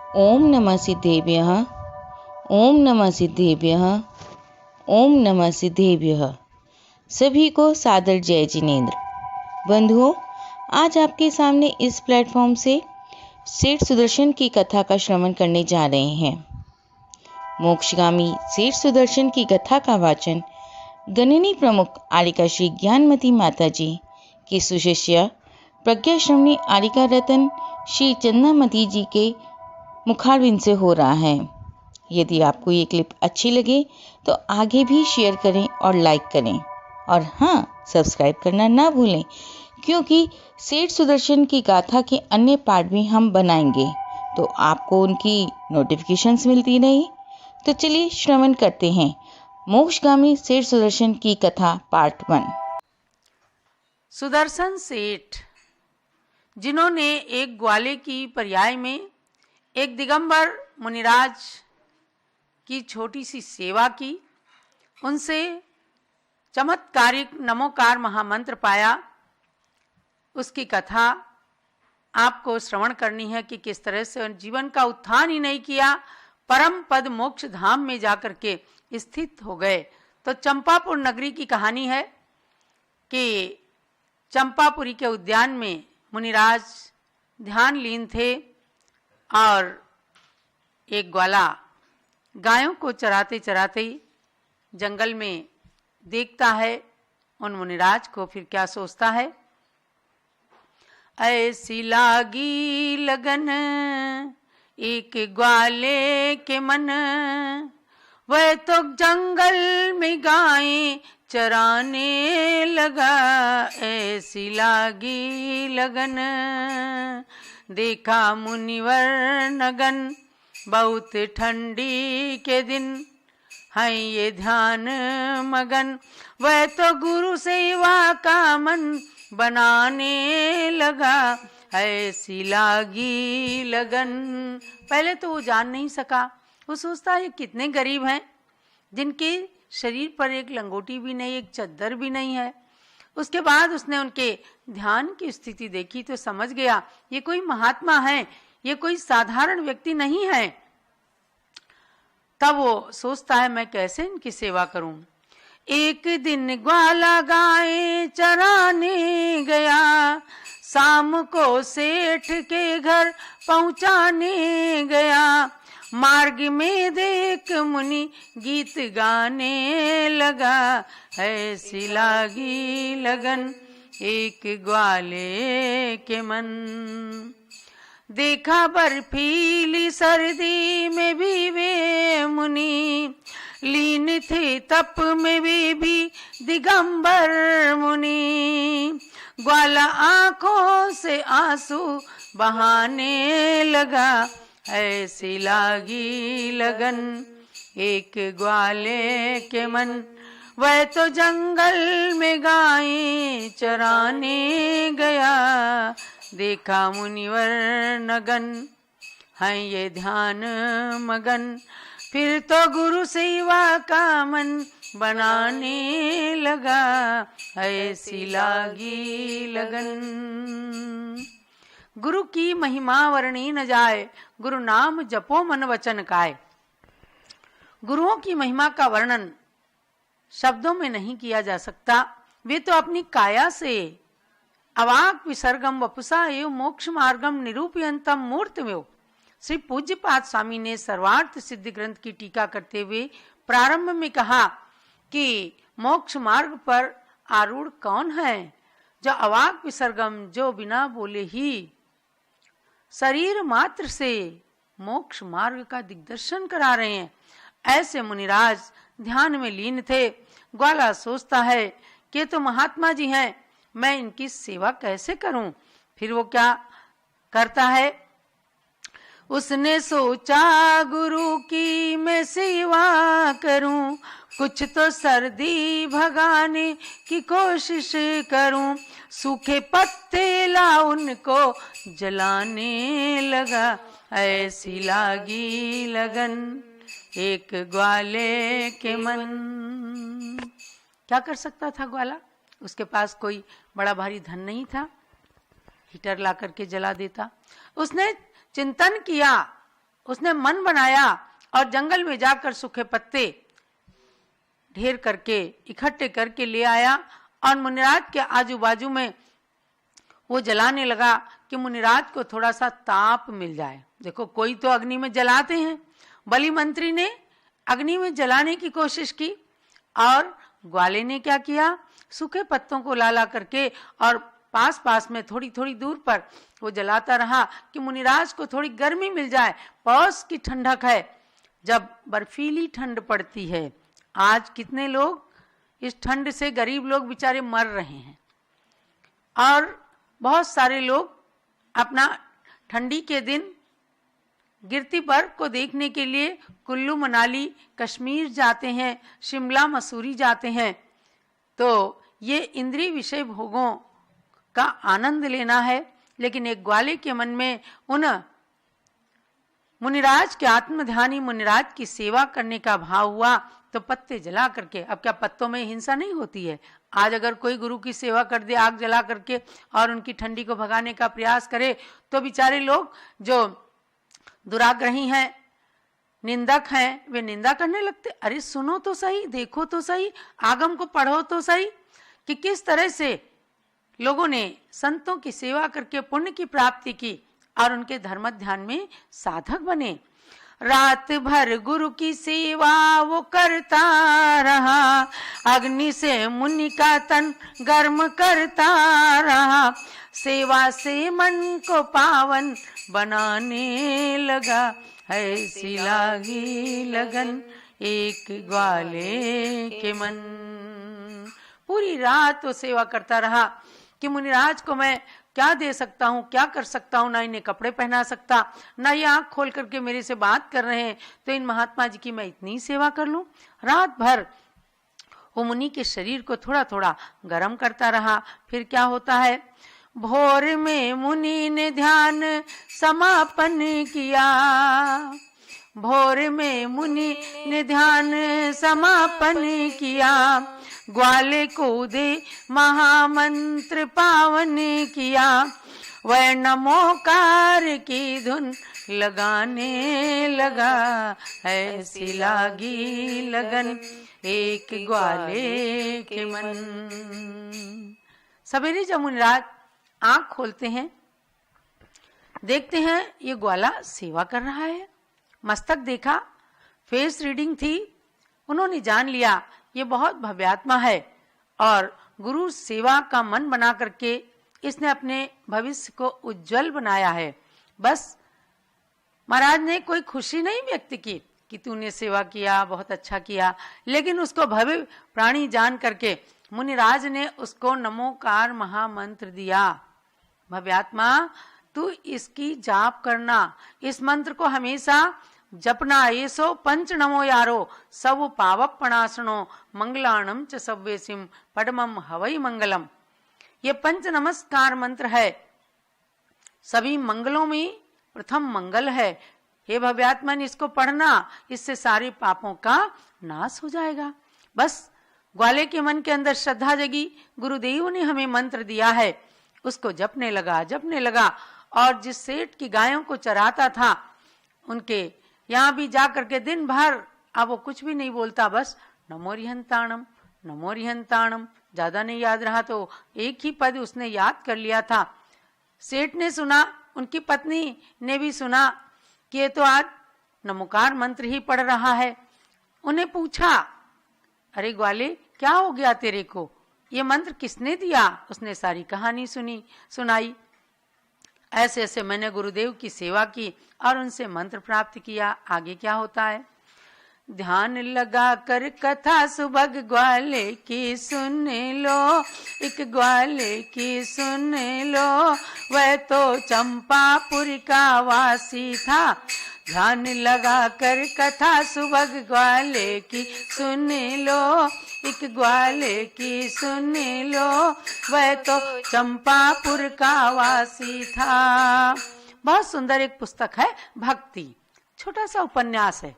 ओम नमः सिद्धेभ्यः। ओम नमः सिद्धेभ्यः। ओम नमः सिद्धेभ्यः। सभी को सादर जय जिनेन्द्र। बंधुओं, आज आपके सामने इस प्लेटफॉर्म से सेठ सुदर्शन की कथा का श्रवण करने जा रहे हैं। मोक्षगामी सेठ सुदर्शन की कथा का वाचन गणिनी प्रमुख आरिका श्री ज्ञानमती माता जी की सुशिष्य प्रज्ञा श्रमणी आरिका रतन श्री चंद्रामती जी के मुखारविंद से हो रहा है। यदि आपको ये क्लिप अच्छी लगे तो आगे भी शेयर करें और लाइक करें, और हाँ, सब्सक्राइब करना ना भूलें, क्योंकि सेठ सुदर्शन की गाथा के अन्य पार्ट भी हम बनाएंगे तो आपको उनकी नोटिफिकेशंस मिलती रही। तो चलिए श्रवण करते हैं मोक्षगामी सेठ सुदर्शन की कथा पार्ट 1। सुदर्शन सेठ, जिन्होंने एक ग्वाले की पर्याय में एक दिगंबर मुनिराज की छोटी सी सेवा की, उनसे चमत्कारिक नमोकार महामंत्र पाया, उसकी कथा आपको श्रवण करनी है कि किस तरह से जीवन का उत्थान ही नहीं किया, परम पद मोक्ष धाम में जाकर के स्थित हो गए। तो चंपापुर नगरी की कहानी है कि चंपापुरी के उद्यान में मुनिराज ध्यान लीन थे और एक ग्वाला गायों को चराते चराते जंगल में देखता है उन मुनिराज को। फिर क्या सोचता है, ऐसी लागी लगन एक ग्वाले के मन, वह तो जंगल में गायें चराने लगा। ऐसी लागी लगन देखा मुनिवर नगन, बहुत ठंडी के दिन है ये ध्यान मगन, वह तो गुरु सेवा का मन बनाने लगा। ऐसी लागी लगन। पहले तो वो जान नहीं सका, वो सोचता है कितने गरीब हैं जिनके शरीर पर एक लंगोटी भी नहीं, एक चद्दर भी नहीं है। उसके बाद उसने उनके ध्यान की स्थिति देखी तो समझ गया ये कोई महात्मा है, ये कोई साधारण व्यक्ति नहीं है। तब वो सोचता है मैं कैसे इनकी सेवा करूं। एक दिन ग्वाला गाय चराने गया, शाम को सेठ के घर पहुंचाने गया। मार्ग में देख मुनि गीत गाने लगा, ऐसी लागी लगन एक ग्वाले के मन। देखा बर्फीली सर्दी में भी वे मुनि, लीन थे तप में वे भी दिगंबर मुनि। ग्वाला आंखों से आंसू बहाने लगा, ऐसी लागी लगन एक ग्वाले के मन, वह तो जंगल में गायें चराने गया। देखा मुनिवर नगन है ये ध्यान मगन, फिर तो गुरु सेवा का मन बनाने लगा। ऐसी लागी लगन। गुरु की महिमा वर्णी न जाए, गुरु नाम जपो मन वचन काए। गुरुओं की महिमा का वर्णन शब्दों में नहीं किया जा सकता। वे तो अपनी काया से अवाक विसर्गम वपुषा एवं मोक्ष मार्गम निरूपयंतम मूर्तमेव। श्री पूज्यपाद स्वामी ने सर्वार्थ सिद्ध ग्रंथ की टीका करते हुए प्रारंभ में कहा कि मोक्ष मार्ग पर आरूढ़ कौन है, जो अवाक विसर्गम, जो बिना बोले ही शरीर मात्र से मोक्ष मार्ग का दिग्दर्शन करा रहे हैं। ऐसे मुनिराज ध्यान में लीन थे। ग्वाला सोचता है कि तो महात्मा जी हैं, मैं इनकी सेवा कैसे करूं। फिर वो क्या करता है, उसने सोचा गुरु की मैं सेवा करूं, कुछ तो सर्दी भगाने की कोशिश करूं। सूखे पत्ते ला उनको जलाने लगा, ऐसी लागी लगन एक ग्वाले के मन। क्या कर सकता था ग्वाला, उसके पास कोई बड़ा भारी धन नहीं था, हीटर ला करके जला देता। उसने चिंतन किया, उसने मन बनाया और जंगल में जाकर सूखे पत्ते ढेर करके इकट्ठे करके ले आया और मुनिराज के आजू बाजू में वो जलाने लगा कि मुनिराज को थोड़ा सा ताप मिल जाए। देखो, कोई तो अग्नि में जलाते हैं। बलि मंत्री ने अग्नि में जलाने की कोशिश की और ग्वाले ने क्या किया, सूखे पत्तों को ला करके और पास पास में थोड़ी थोड़ी दूर पर वो जलाता रहा कि मुनिराज को थोड़ी गर्मी मिल जाए। पौष की ठंडक है, जब बर्फीली ठंड पड़ती है। आज कितने लोग इस ठंड से, गरीब लोग बेचारे मर रहे हैं और बहुत सारे लोग अपना ठंडी के दिन गिरती बर्फ को देखने के लिए कुल्लू मनाली कश्मीर जाते हैं, शिमला मसूरी जाते हैं। तो ये इंद्रिय विषय भोगों का आनंद लेना है। लेकिन एक ग्वाले के मन में उन मुनिराज के आत्मध्यानी मुनिराज की सेवा करने का भाव हुआ, तो पत्ते जला करके, अब क्या पत्तों में हिंसा नहीं होती है? आज अगर कोई गुरु की सेवा कर दे आग जला करके और उनकी ठंडी को भगाने का प्रयास करे, तो बेचारे लोग जो दुराग्रही हैं, निंदक हैं, वे निंदा करने लगते। अरे सुनो तो सही, देखो तो सही, आगम को पढ़ो तो सही कि किस तरह से लोगों ने संतों की सेवा करके पुण्य की प्राप्ति की और उनके धर्म ध्यान में साधक बने। रात भर गुरु की सेवा वो करता रहा, अग्नि से मुनि का तन गर्म करता रहा, सेवा से मन को पावन बनाने लगा, ऐसी लागी लगन एक ग्वाले के मन। पूरी रात वो सेवा करता रहा कि मुनिराज को मैं क्या दे सकता हूँ, क्या कर सकता हूँ, ना इन्हें कपड़े पहना सकता, ना ये आंख खोल करके मेरे से बात कर रहे हैं, तो इन महात्मा जी की मैं इतनी सेवा कर लूं। रात भर वो मुनि के शरीर को थोड़ा थोड़ा गर्म करता रहा। फिर क्या होता है, भोर में मुनि ने ध्यान समापन किया, भोर में मुनि ने ध्यान समापन किया, ग्वाले को दे महामंत्र पावन किया, वह नमोकार की धुन लगाने लगा, ऐसी लागी लगन एक ग्वाले के मन। सवेरे जब मुनिराज आंख खोलते हैं, देखते हैं ये ग्वाला सेवा कर रहा है। मस्तक देखा, फेस रीडिंग थी, उन्होंने जान लिया ये बहुत भव्यात्मा है और गुरु सेवा का मन बना करके इसने अपने भविष्य को उज्जवल बनाया है। बस महाराज ने कोई खुशी नहीं व्यक्त की कि तूने सेवा किया, बहुत अच्छा किया, लेकिन उसको भव्य प्राणी जान करके मुनिराज ने उसको नमोकार महामंत्र दिया। भव्यात्मा, तू इसकी जाप करना, इस मंत्र को हमेशा जपना। येसो पंच नमो यारो सब पावपणासनो मंगलाणम च सव्यसिम पडमम हवई मंगलम। ये पंच नमस्कार मंत्र है, सभी मंगलों में प्रथम मंगल है। हे भव्यात्मन, इसको पढ़ना, इससे सारे पापों का नाश हो जाएगा। बस ग्वाले के मन के अंदर श्रद्धा जगी, गुरुदेव ने हमें मंत्र दिया है, उसको जपने लगा और जिस सेठ की गायों को चराता था उनके यहाँ भी जा करके दिन भर अब वो कुछ भी नहीं बोलता, बस नमोरिहंताणम नमोरिहंताणम। ज्यादा नहीं याद रहा तो एक ही पद उसने याद कर लिया था। सेठ ने सुना, उनकी पत्नी ने भी सुना कि ये तो आज नमोकार मंत्र ही पढ़ रहा है। उन्हें पूछा, अरे ग्वाले क्या हो गया तेरे को, ये मंत्र किसने दिया? उसने सारी कहानी सुनाई। ऐसे ऐसे मैंने गुरुदेव की सेवा की और उनसे मंत्र प्राप्त किया। आगे क्या होता है, ध्यान लगा कर कथा सुभग ग्वाले की सुन लो, एक ग्वाले की सुन लो, वह तो चंपापुर का वासी था। ध्यान लगा कर कथा सुभग ग्वाले की सुन लो, एक ग्वाले की सुन लो, वह तो चंपापुर का वासी था। बहुत सुंदर एक पुस्तक है भक्ति, छोटा सा उपन्यास है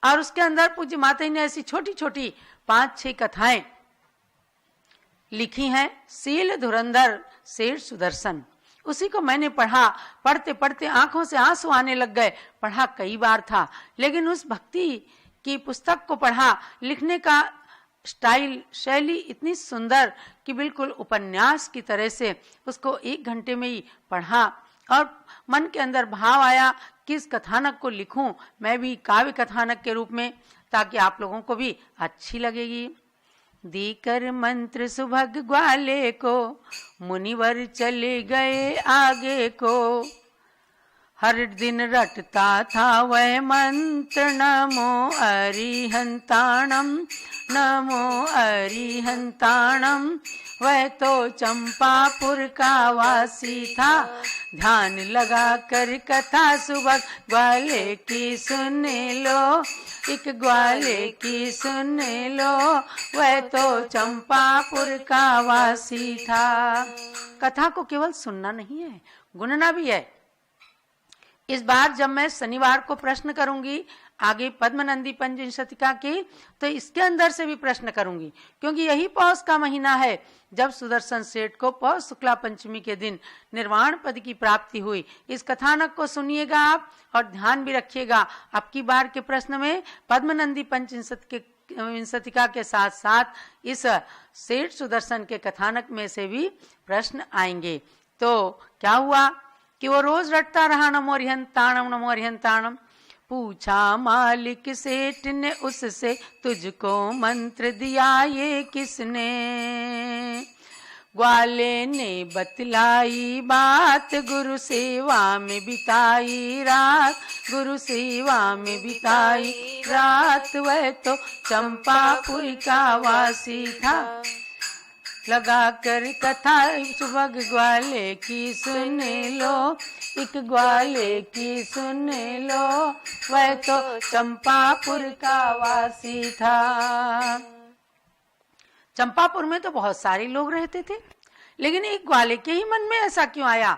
और उसके अंदर पूज्य माता जी ने ऐसी छोटी छोटी 5-6 कथाएं लिखी हैं। सील धुरंधर शेर सुदर्शन, उसी को मैंने पढ़ा। पढ़ते पढ़ते आंखों से आंसू आने लग गए। पढ़ा कई बार था, लेकिन उस भक्ति की पुस्तक को पढ़ा। लिखने का स्टाइल, शैली इतनी सुंदर कि बिल्कुल उपन्यास की तरह से उसको 1 घंटे में ही पढ़ा और मन के अंदर भाव आया कि इस कथानक को लिखूं मैं भी काव्य कथानक के रूप में, ताकि आप लोगों को भी अच्छी लगेगी। देकर मंत्र सुभग ग्वाले को, मुनिवर चले गए आगे को। हर दिन रटता था वह मंत्र, नमो अरिहंताणम, नमो अरिहंताणम। वह तो चंपापुर का वासी था, ध्यान लगा कर कथा सुबह ग्वाले की सुने लो, एक ग्वाले की सुने लो। वह तो चंपापुर का वासी था। कथा को केवल सुनना नहीं है, गुनना भी है। इस बार जब मैं शनिवार को प्रश्न करूंगी आगे पद्मनंदी पंचशतिका की, तो इसके अंदर से भी प्रश्न करूंगी, क्योंकि यही पौष का महीना है जब सुदर्शन सेठ को पौष शुक्ला पंचमी के दिन निर्वाण पद की प्राप्ति हुई। इस कथानक को सुनिएगा आप और ध्यान भी रखिएगा। अब की बार के प्रश्न में पद्मनंदी पंचशतिका के साथ साथ इस सेठ सुदर्शन के कथानक में से भी प्रश्न आएंगे। तो क्या हुआ कि वो रोज रटता रहा नमो अरिहंताणम, नमो अरिहंताणम। पूछा मालिक सेठ ने उससे, तुझको मंत्र दिया ये किसने? ग्वाले ने बतलाई बात, गुरु सेवा में बिताई रात, गुरु सेवा में बिताई रात। वह तो चंपापुर का वासी था, लगा कर कथा सुबह ग्वाले की सुने लो, एक ग्वाले की सुने लो। वह तो चंपापुर का वासी था। चंपापुर में तो बहुत सारे लोग रहते थे, लेकिन एक ग्वाले के ही मन में ऐसा क्यों आया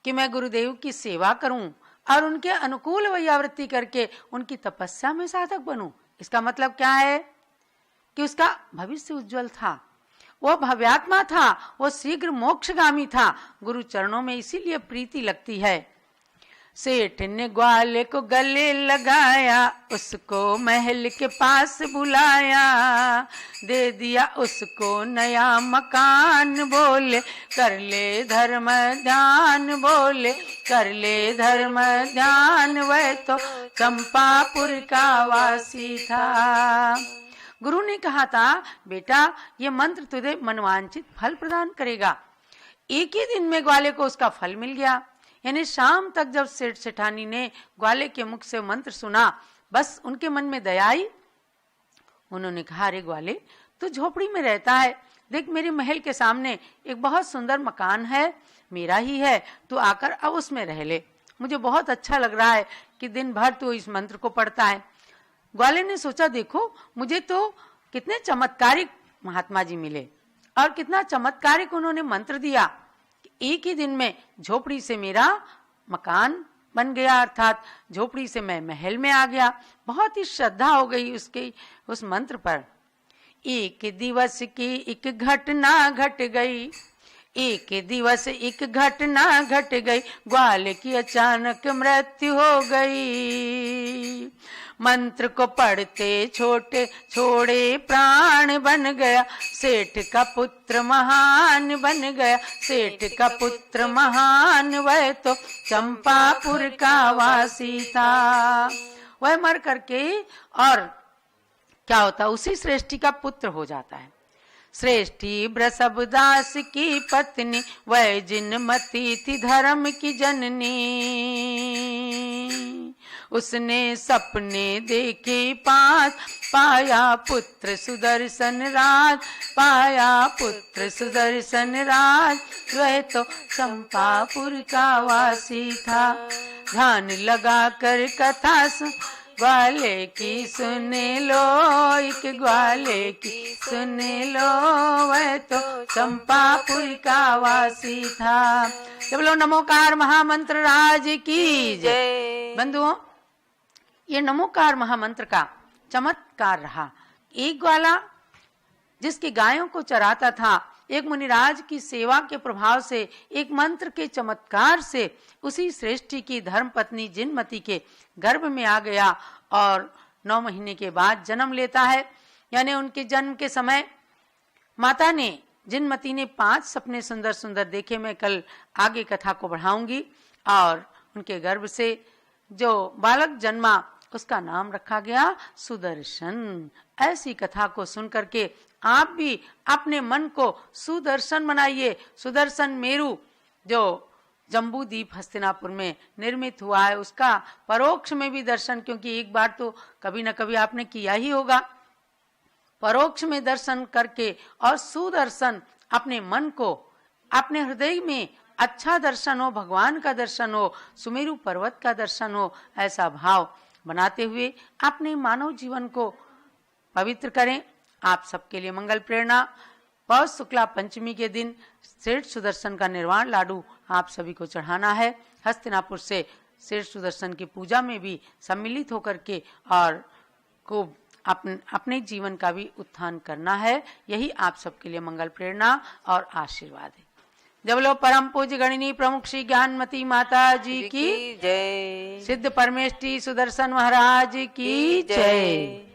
कि मैं गुरुदेव की सेवा करूं और उनके अनुकूल वैयावृत्ति करके उनकी तपस्या में साधक बनूं? इसका मतलब क्या है कि उसका भविष्य उज्जवल था, वो भव्यात्मा था, वो शीघ्र मोक्षगामी था। गुरु चरणों में इसीलिए प्रीति लगती है। सेठ ने ग्वाले को गले लगाया, उसको महल के पास बुलाया, दे दिया उसको नया मकान। बोले कर ले धर्म ध्यान, बोले कर ले धर्म ध्यान। वह तो चंपापुर का वासी था। गुरु ने कहा था, बेटा ये मंत्र तुझे मनवांचित फल प्रदान करेगा। एक ही दिन में ग्वाले को उसका फल मिल गया। यानी शाम तक जब सेठ सेठानी ने ग्वाले के मुख से मंत्र सुना, बस उनके मन में दया आई। उन्होंने कहा, अरे ग्वाले तू झोपड़ी में रहता है, देख मेरे महल के सामने एक बहुत सुंदर मकान है, मेरा ही है, तू आकर अब उसमें रह ले। मुझे बहुत अच्छा लग रहा है कि दिन भर तू इस मंत्र को पढ़ता है। ग्वाले ने सोचा, देखो मुझे तो कितने चमत्कारिक महात्मा जी मिले और कितना चमत्कारिक उन्होंने मंत्र दिया। एक ही दिन में झोपड़ी से मेरा मकान बन गया, अर्थात झोपड़ी से मैं महल में आ गया। बहुत ही श्रद्धा हो गई उसके उस मंत्र पर। एक दिवस की एक घटना घट गई, एक दिवस एक घटना घट गई, ग्वाले की अचानक मृत्यु हो गई। मंत्र को पढ़ते छोटे छोड़े प्राण बन गया, सेठ का पुत्र महान बन गया, सेठ का पुत्र महान। वह तो चंपापुर का वासी था। वह मर करके और क्या होता, उसी श्रेष्ठी का पुत्र हो जाता है। श्रेष्ठी बृषभदास की पत्नी, वह जिनमती थी धर्म की जननी। उसने सपने देखे 5, पाया पुत्र सुदर्शन राज, पाया पुत्र सुदर्शन राज। वह तो चंपापुर का वासी था। ध्यान लगा कर कथा ग्वाले की सुने लो, एक ग्वाले की सुने लो। वह तो चंपापुर का वासी था। जब लो नमोकार महामंत्र राज की जय। बंधुओं, ये नमोकार महामंत्र का चमत्कार रहा। एक ग्वाला जिसकी गायों को चराता था, एक मुनिराज की सेवा के प्रभाव से, एक मंत्र के चमत्कार से उसी श्रेष्ठी की धर्म पत्नी जिनमती के गर्भ में आ गया और 9 महीने के बाद जन्म लेता है। यानी उनके जन्म के समय माता ने, जिनमती ने 5 सपने सुंदर सुंदर देखे। मैं कल आगे कथा को बढ़ाऊंगी। और उनके गर्भ से जो बालक जन्मा उसका नाम रखा गया सुदर्शन। ऐसी कथा को सुन करके आप भी अपने मन को सुदर्शन बनाइए। सुदर्शन मेरु जो जम्बू द्वीप हस्तिनापुर में निर्मित हुआ है, उसका परोक्ष में भी दर्शन, क्योंकि एक बार तो कभी न कभी आपने किया ही होगा, परोक्ष में दर्शन करके और सुदर्शन अपने मन को, अपने हृदय में अच्छा दर्शन हो, भगवान का दर्शन हो, सुमेरु पर्वत का दर्शन हो, ऐसा भाव बनाते हुए अपने मानव जीवन को पवित्र करें। आप सबके लिए मंगल प्रेरणा। पौष शुक्ला पंचमी के दिन श्रेष्ठ सुदर्शन का निर्वाण लाडू आप सभी को चढ़ाना है। हस्तिनापुर से श्रेष्ठ सुदर्शन की पूजा में भी सम्मिलित होकर के और खूब अपने जीवन का भी उत्थान करना है। यही आप सबके लिए मंगल प्रेरणा और आशीर्वाद है। जब बोलो परम पूज्य गणिनी प्रमुख श्री ज्ञानमती माता जी की जय। सिद्ध परमेष्ठी सुदर्शन महाराज की जय।